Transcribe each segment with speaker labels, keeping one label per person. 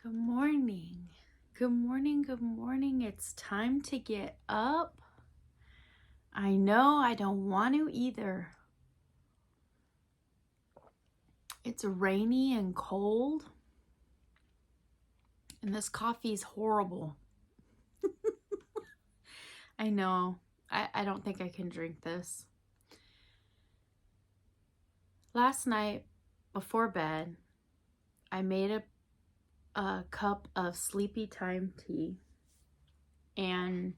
Speaker 1: Good morning. Good morning. Good morning. It's time to get up. I know I don't want to either. It's rainy and cold. And this coffee is horrible. I know. I don't think I can drink this. Last night before bed, I made a cup of sleepy time tea. And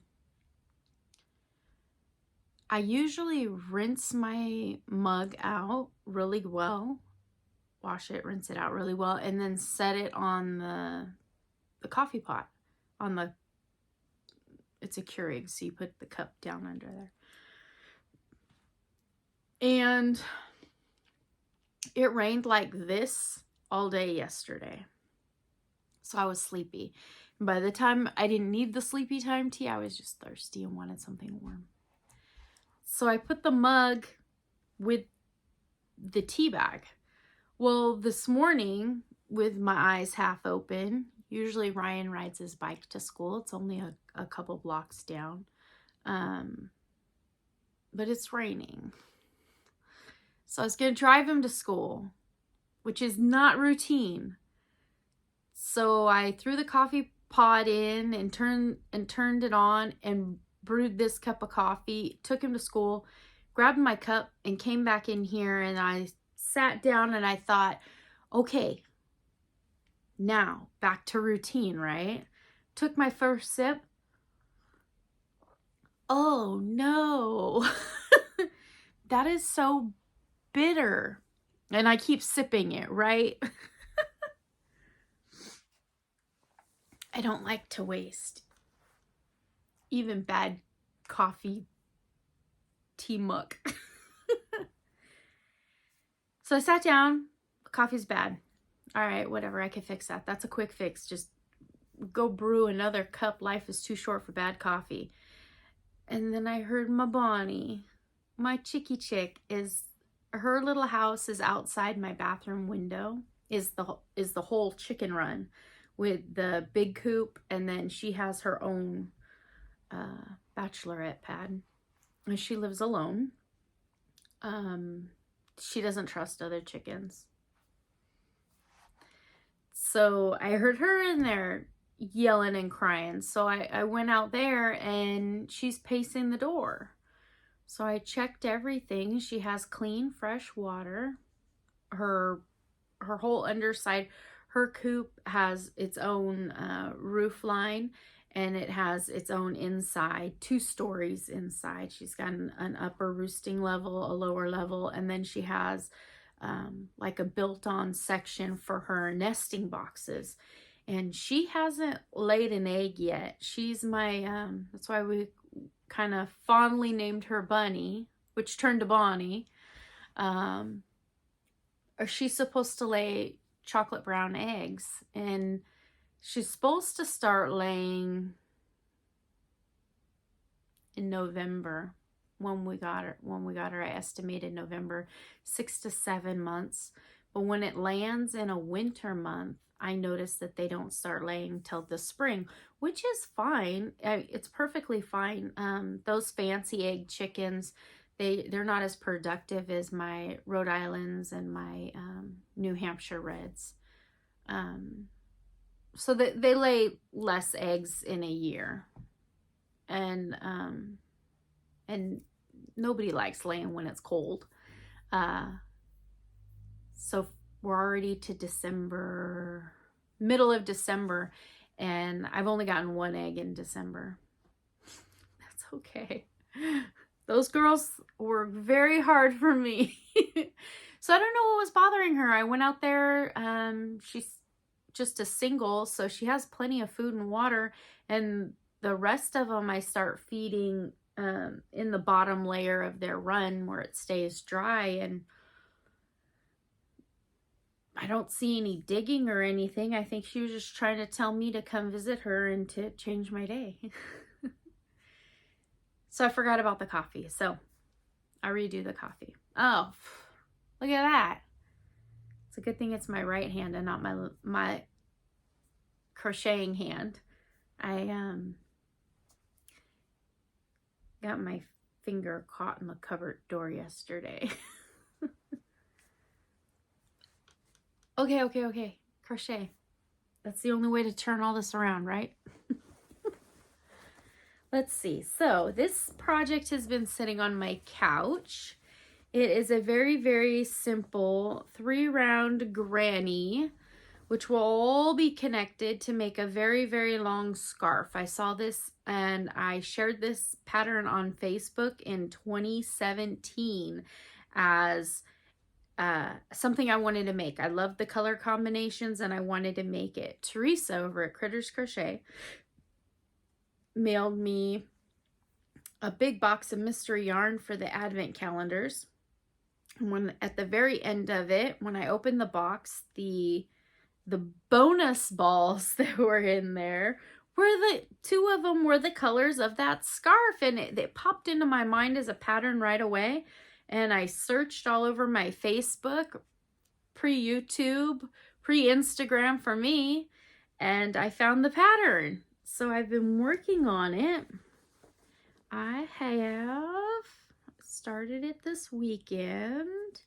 Speaker 1: I usually rinse my mug out really well. Wash it, rinse it out really well, and then set it on the coffee pot. It's a Keurig, so you put the cup down under there. And it rained like this all day yesterday. So I was sleepy. And by the time I didn't need the sleepy time tea, I was just thirsty and wanted something warm. So I put the mug with the tea bag. Well, this morning, with my eyes half open, usually Ryan rides his bike to school. It's only a couple blocks down. But it's raining. So I was going to drive him to school, which is not routine. So I threw the coffee pot in and turned it on and brewed this cup of coffee, took him to school, grabbed my cup and came back in here, and I sat down and I thought, okay, now back to routine, right? Took my first sip. Oh no, that is so bitter. And I keep sipping it, right? I don't like to waste even bad coffee tea muck. So I sat down. Coffee's bad. All right, whatever. I can fix that. That's a quick fix. Just go brew another cup. Life is too short for bad coffee. And then I heard my Bonnie, my chickie chick, her little house is outside my bathroom window. Is the whole chicken run with the big coop, and then she has her own bachelorette pad, and she lives alone. She doesn't trust other chickens. So I heard her in there yelling and crying. So I went out there and she's pacing the door. So I checked everything. She has clean, fresh water. Her whole underside, her coop has its own roof line, and it has its own inside, 2 stories inside. She's got an upper roosting level, a lower level, and then she has like a built-on section for her nesting boxes. And she hasn't laid an egg yet. She's my, that's why we kind of fondly named her Bunny, which turned to Bonnie. She's supposed to lay chocolate brown eggs, and she's supposed to start laying in November. When we got her, I estimated November, 6 to 7 months. But when it lands in a winter month, I noticed that they don't start laying till the spring, which is fine. It's perfectly fine. Those fancy egg chickens, they're not as productive as my Rhode Islands and my New Hampshire Reds. So they lay less eggs in a year. And nobody likes laying when it's cold. So we're already to December, middle of December, and I've only gotten 1 egg in December. That's okay. Those girls were very hard for me. So I don't know what was bothering her. I went out there. She's just a single, so she has plenty of food and water, and the rest of them I start feeding in the bottom layer of their run where it stays dry, and I don't see any digging or anything. I think she was just trying to tell me to come visit her and to change my day. So I forgot about the coffee, so I redo the coffee. Oh, look at that. It's a good thing it's my right hand and not my crocheting hand. I got my finger caught in the cupboard door yesterday. Okay. Crochet. That's the only way to turn all this around, right? Let's see. So this project has been sitting on my couch. It is a very, very simple 3-round granny, which will all be connected to make a very, very long scarf. I saw this and I shared this pattern on Facebook in 2017 as something I wanted to make. I loved the color combinations and I wanted to make it. Teresa over at Critters Crochet mailed me a big box of mystery yarn for the advent calendars. And when at the very end of it, when I opened the box, the bonus balls that were in there were two of them were the colors of that scarf, and it popped into my mind as a pattern right away. And I searched all over my Facebook, pre-YouTube, pre-Instagram for me, and I found the pattern. So I've been working on it. I have started it this weekend.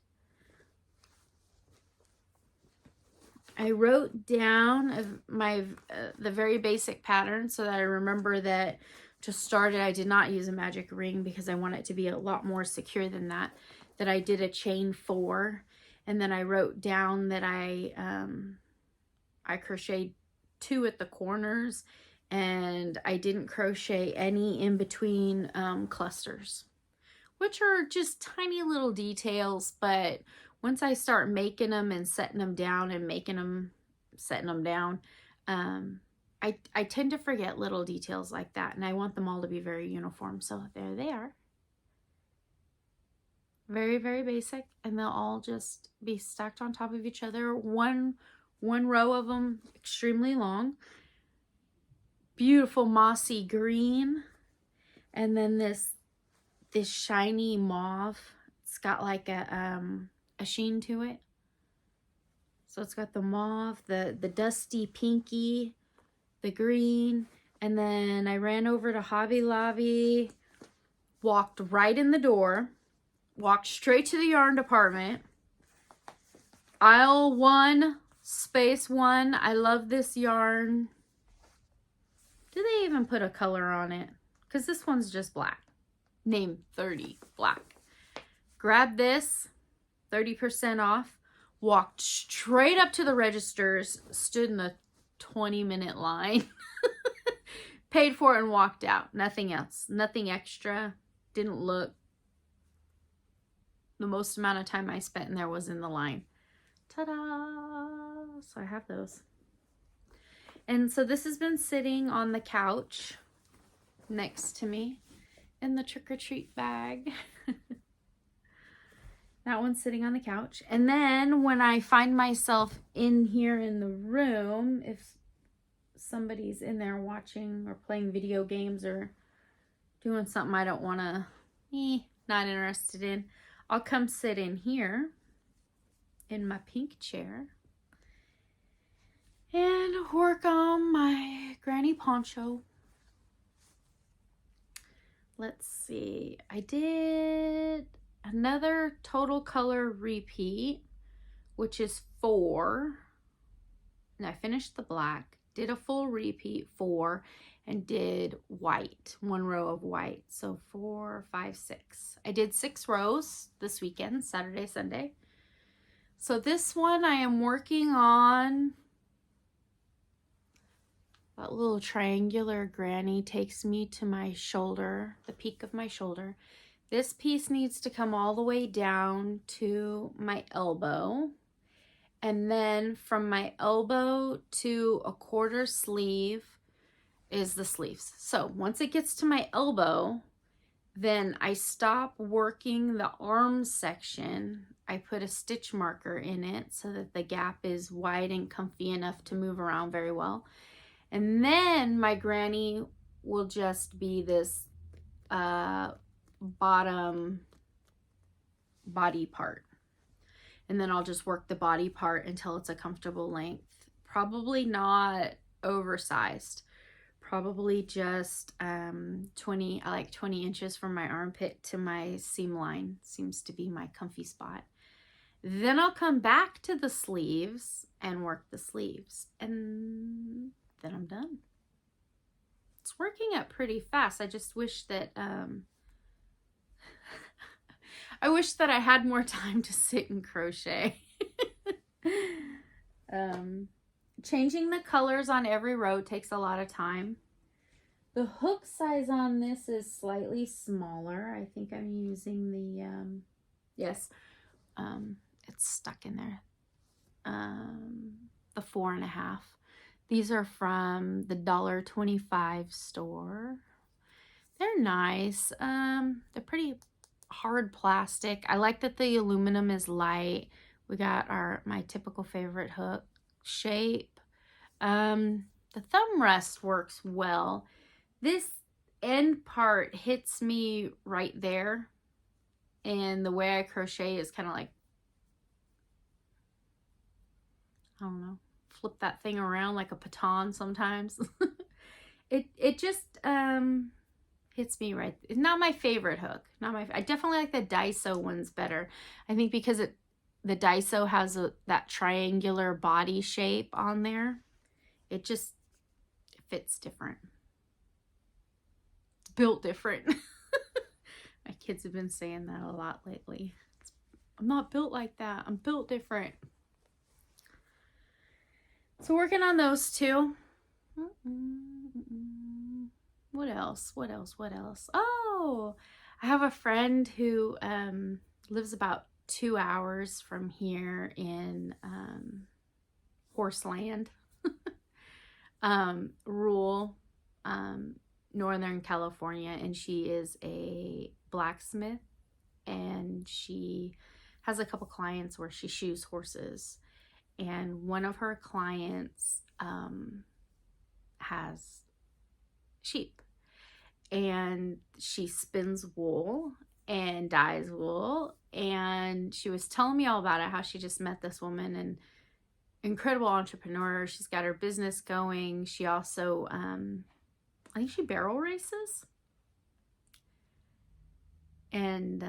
Speaker 1: I wrote down the very basic pattern so that I remember that to start it, I did not use a magic ring because I want it to be a lot more secure than that. That I did a chain 4, and then I wrote down that I crocheted 2 at the corners, and I didn't crochet any in between clusters, which are just tiny little details, but once I start making them and setting them down and setting them down, I tend to forget little details like that, and I want them all to be very uniform. So there they are. Very, very basic, and they'll all just be stacked on top of each other. One row of them extremely long. Beautiful mossy green, and then this shiny mauve. It's got like a sheen to it. So it's got the mauve, the dusty pinky, the green, and then I ran over to Hobby Lobby, walked right in the door, walked straight to the yarn department. Aisle 1, space 1. I love this yarn. Do they even put a color on it? Because this one's just black. Name 30 black. Grabbed this, 30% off, walked straight up to the registers, stood in the 20-minute line, paid for it and walked out. Nothing else, nothing extra, didn't look. The most amount of time I spent in there was in the line. Ta-da! So I have those. And so this has been sitting on the couch next to me in the trick-or-treat bag. That one's sitting on the couch. And then when I find myself in here in the room, if somebody's in there watching or playing video games or doing something I don't want to, not interested in, I'll come sit in here in my pink chair and work on my granny poncho. Let's see. I did another total color repeat, which is 4. And I finished the black, did a full repeat 4, and did white, 1 row of white. So 4, 5, 6. I did 6 rows this weekend, Saturday, Sunday. So this one I am working on. That little triangular granny takes me to my shoulder, the peak of my shoulder. This piece needs to come all the way down to my elbow. And then from my elbow to a 1/4 sleeve is the sleeves. So once it gets to my elbow, then I stop working the arm section. I put a stitch marker in it so that the gap is wide and comfy enough to move around very well. And then my granny will just be this bottom body part. And then I'll just work the body part until it's a comfortable length. Probably not oversized. Probably just 20, I like 20 inches from my armpit to my seam line. Seems to be my comfy spot. Then I'll come back to the sleeves and work the sleeves. And then I'm done. It's working up pretty fast. I just wish that I wish that I had more time to sit and crochet. Changing the colors on every row takes a lot of time. The hook size on this is slightly smaller. I think I'm using the, yes, it's stuck in there. The 4.5. These are from the $1.25 store. They're nice. They're pretty hard plastic. I like that the aluminum is light. We got my typical favorite hook shape. The thumb rest works well. This end part hits me right there, and the way I crochet is kind of like, I don't know, flip that thing around like a baton sometimes. it just hits me right. It's not my favorite hook. I definitely like the Daiso ones better. I think because the Daiso has that triangular body shape on there. It just fits different. It's built different. My kids have been saying that a lot lately. I'm not built like that. I'm built different. So working on those two. What else? Oh, I have a friend who lives about 2 hours from here in Horseland, rural Northern California, and she is a blacksmith, and she has a couple clients where she shoes horses, and one of her clients has sheep, and she spins wool and dyes wool, and she was telling me all about it, how she just met this woman, and incredible entrepreneur. She's got her business going. She also I think she barrel races, and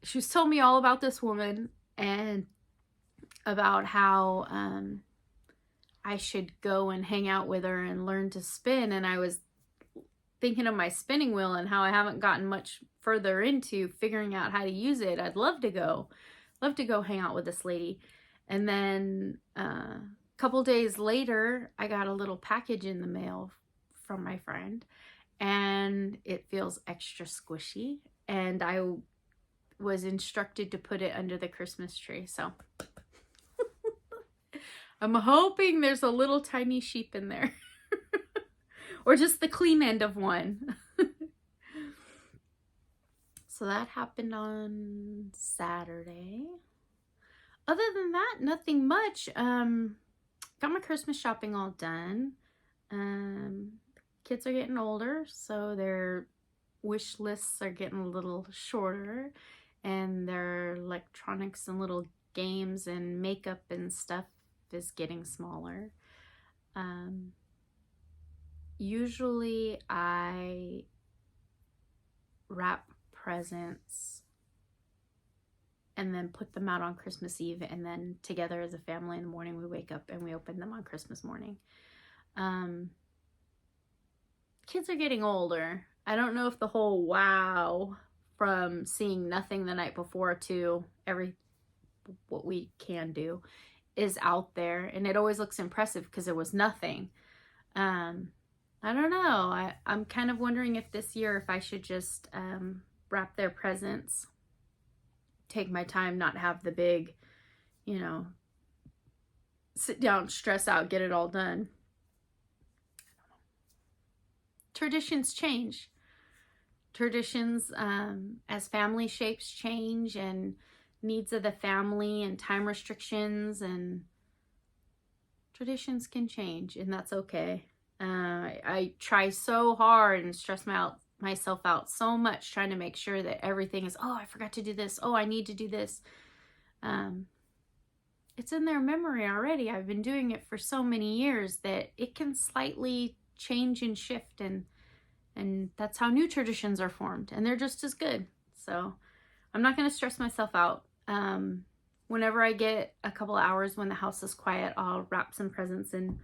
Speaker 1: she was telling me all about this woman and about how I should go and hang out with her and learn to spin. And I was thinking of my spinning wheel and how I haven't gotten much further into figuring out how to use it. I'd love to go hang out with this lady. And then a couple days later, I got a little package in the mail from my friend, and it feels extra squishy, and I was instructed to put it under the Christmas tree. So I'm hoping there's a little tiny sheep in there. Or just the clean end of one. So that happened on Saturday. Other than that, nothing much. Got my Christmas shopping all done. Kids are getting older, so their wish lists are getting a little shorter, and their electronics and little games and makeup and stuff is getting smaller. Usually I wrap presents and then put them out on Christmas Eve, and then together as a family in the morning we wake up and we open them on Christmas morning. Kids are getting older. I don't know if the whole wow from seeing nothing the night before to what we can do is out there, and it always looks impressive because there was nothing. I don't know. I'm kind of wondering if this year if I should just wrap their presents, take my time, not have the big, sit down, stress out, get it all done. Traditions change. Traditions, as family shapes change and needs of the family and time restrictions, and traditions can change, and that's okay. I try so hard and stress myself out so much trying to make sure that everything is, oh, I forgot to do this. Oh, I need to do this. it's in their memory already. I've been doing it for so many years that it can slightly change and shift, and that's how new traditions are formed, and they're just as good. So I'm not going to stress myself out. Whenever I get a couple hours when the house is quiet, I'll wrap some presents and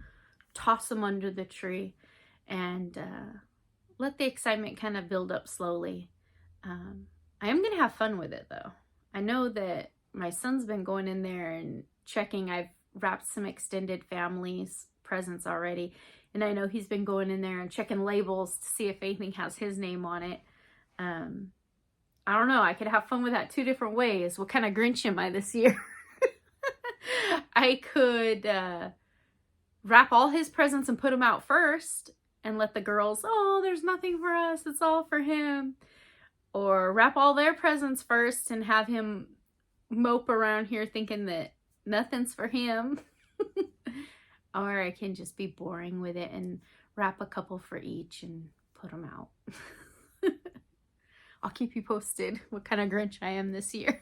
Speaker 1: toss them under the tree and let the excitement kind of build up slowly. I am going to have fun with it though. I know that my son's been going in there and checking. I've wrapped some extended families presents already, and I know he's been going in there and checking labels to see if anything has his name on it. I don't know. I could have fun with that two different ways. What kind of Grinch am I this year? I could wrap all his presents and put them out first and let the girls, oh, there's nothing for us, it's all for him. Or wrap all their presents first and have him mope around here thinking that nothing's for him. Or I can just be boring with it and wrap a couple for each and put them out. I'll keep you posted what kind of Grinch I am this year.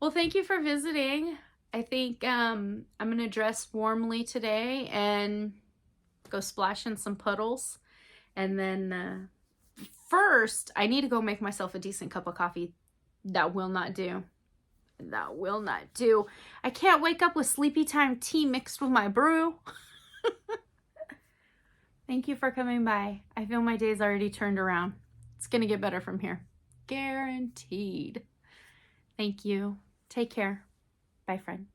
Speaker 1: Well, thank you for visiting. I think I'm going to dress warmly today and go splash in some puddles. And then first, I need to go make myself a decent cup of coffee. That will not do. That will not do. I can't wake up with sleepy time tea mixed with my brew. Thank you for coming by. I feel my day's already turned around. It's going to get better from here. Guaranteed. Thank you. Take care. Bye, friend.